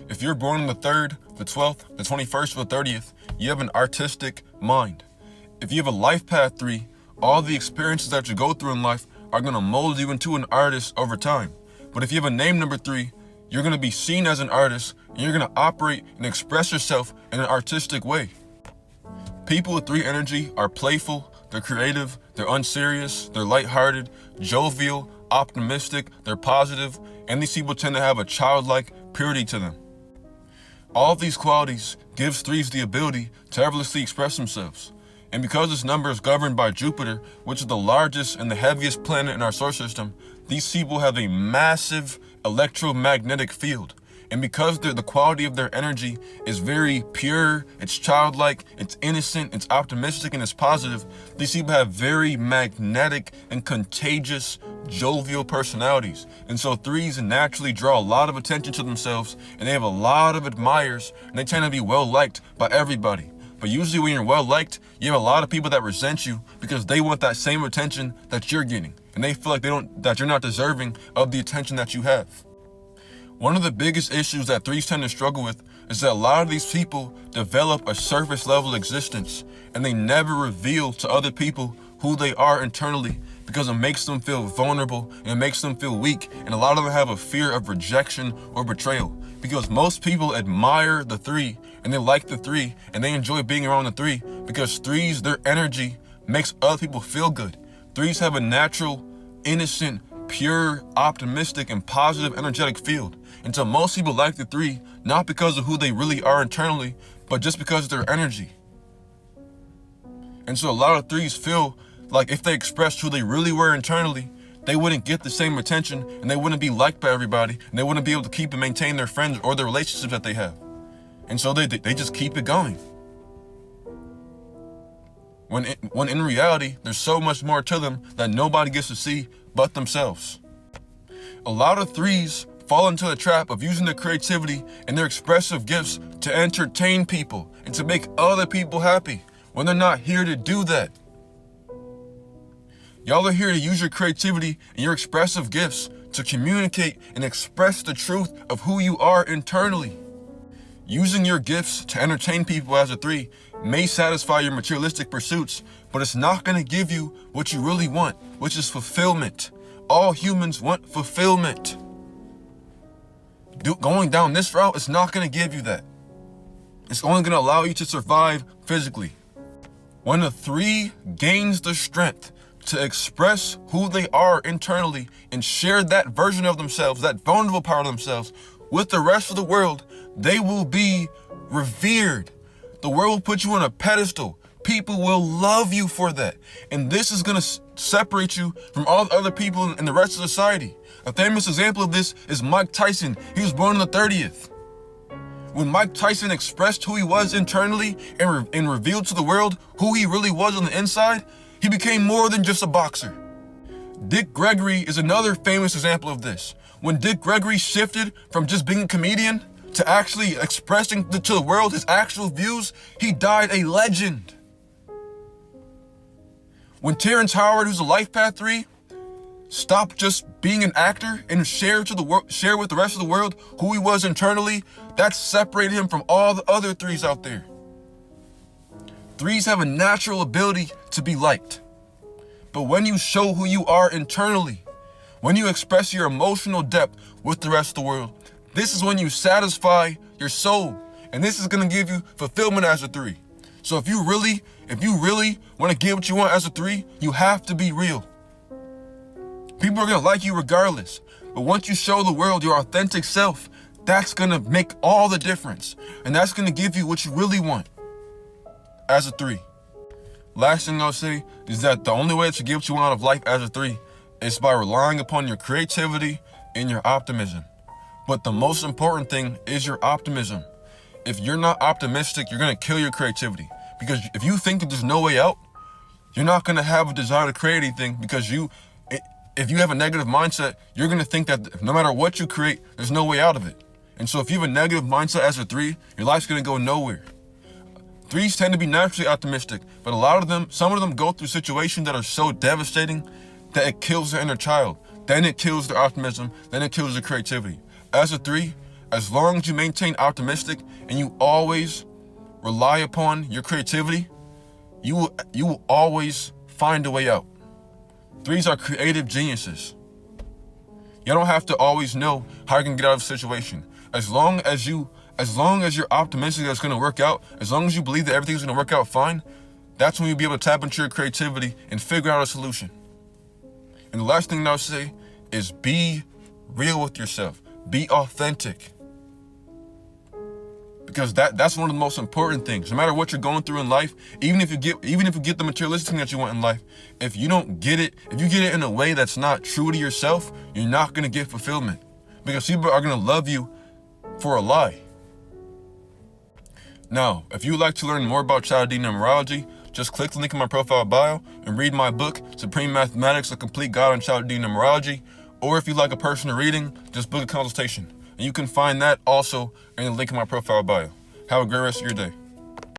If you're born on the 3rd, the 12th, the 21st, or the 30th, you have an artistic mind. If you have a Lifepath 3, all the experiences that you go through in life are going to mold you into an artist over time. But if you have a name number 3, you're going to be seen as an artist, and you're going to operate and express yourself in an artistic way. People with 3 energy are playful, they're creative, they're unserious, they're lighthearted, jovial, optimistic, they're positive, and these people tend to have a childlike purity to them. All of these qualities gives 3s the ability to effortlessly express themselves. And because this number is governed by Jupiter, which is the largest and the heaviest planet in our solar system, these people have a massive electromagnetic field. And because the quality of their energy is very pure, it's childlike, it's innocent, it's optimistic, and it's positive, these people have very magnetic and contagious, jovial personalities. And so 3s naturally draw a lot of attention to themselves, and they have a lot of admirers, and they tend to be well liked by everybody. But usually when you're well liked, you have a lot of people that resent you because they want that same attention that you're getting, and they feel like that you're not deserving of the attention that you have. One of the biggest issues that 3s tend to struggle with is that a lot of these people develop a surface level existence, and they never reveal to other people who they are internally because it makes them feel vulnerable and it makes them feel weak, and a lot of them have a fear of rejection or betrayal because most people admire the 3 and they like the 3 and they enjoy being around the 3 because 3s, their energy makes other people feel good. 3s have a natural, innocent, pure, optimistic, and positive energetic field. And so most people like the 3, not because of who they really are internally, but just because of their energy. And so a lot of 3s feel like if they expressed who they really were internally, they wouldn't get the same attention, and they wouldn't be liked by everybody, and they wouldn't be able to keep and maintain their friends or their relationships that they have. And so they just keep it going. When in reality, there's so much more to them that nobody gets to see but themselves. A lot of 3s fall into the trap of using their creativity and their expressive gifts to entertain people and to make other people happy when they're not here to do that. Y'all are here to use your creativity and your expressive gifts to communicate and express the truth of who you are internally. Using your gifts to entertain people as a 3 may satisfy your materialistic pursuits, but it's not going to give you what you really want, which is fulfillment. All humans want fulfillment. Going down this route is not going to give you that. It's only going to allow you to survive physically. When a 3 gains the strength to express who they are internally and share that version of themselves, that vulnerable part of themselves, with the rest of the world, they will be revered. The world will put you on a pedestal. People will love you for that. And this is going to separate you from all the other people in the rest of society. A famous example of this is Mike Tyson. He was born on the 30th. When Mike Tyson expressed who he was internally and revealed to the world who he really was on the inside, he became more than just a boxer. Dick Gregory is another famous example of this. When Dick Gregory shifted from just being a comedian to actually expressing to the world his actual views, he died a legend. When Terrence Howard, who's a Lifepath 3, stopped just being an actor and share with the rest of the world who he was internally, that separated him from all the other 3s out there. 3s have a natural ability to be liked. But when you show who you are internally, when you express your emotional depth with the rest of the world, this is when you satisfy your soul. And this is going to give you fulfillment as a 3. So if you really want to get what you want as a 3, you have to be real. People are going to like you regardless. But once you show the world your authentic self, that's going to make all the difference. And that's going to give you what you really want as a 3. Last thing I'll say is that the only way to get what you want out of life as a 3 is by relying upon your creativity and your optimism. But the most important thing is your optimism. If you're not optimistic, you're going to kill your creativity. Because if you think that there's no way out, you're not going to have a desire to create anything, because if you have a negative mindset, you're going to think that no matter what you create, there's no way out of it. And so if you have a negative mindset as a 3, your life's going to go nowhere. 3s tend to be naturally optimistic, but some of them go through situations that are so devastating that it kills their inner child. Then it kills their optimism, then it kills their creativity. As a 3, As long as you maintain optimistic and you always rely upon your creativity, you will always find a way out. Threes are creative geniuses. You don't have to always know how you can get out of a situation. As long as you're optimistic that it's going to work out, as long as you believe that everything's going to work out fine, that's when you'll be able to tap into your creativity and figure out a solution. And the last thing I'll say is be real with yourself. Be authentic. Because that's one of the most important things. No matter what you're going through in life, even if you get the materialistic thing that you want in life, if you get it in a way that's not true to yourself, you're not gonna get fulfillment. Because people are gonna love you for a lie. Now, if you would like to learn more about child ID numerology, just click the link in my profile bio and read my book, Supreme Mathematics, A Complete Guide on Child ID Numerology. Or if you'd like a personal reading, just book a consultation. And you can find that also in the link in my profile bio. Have a great rest of your day.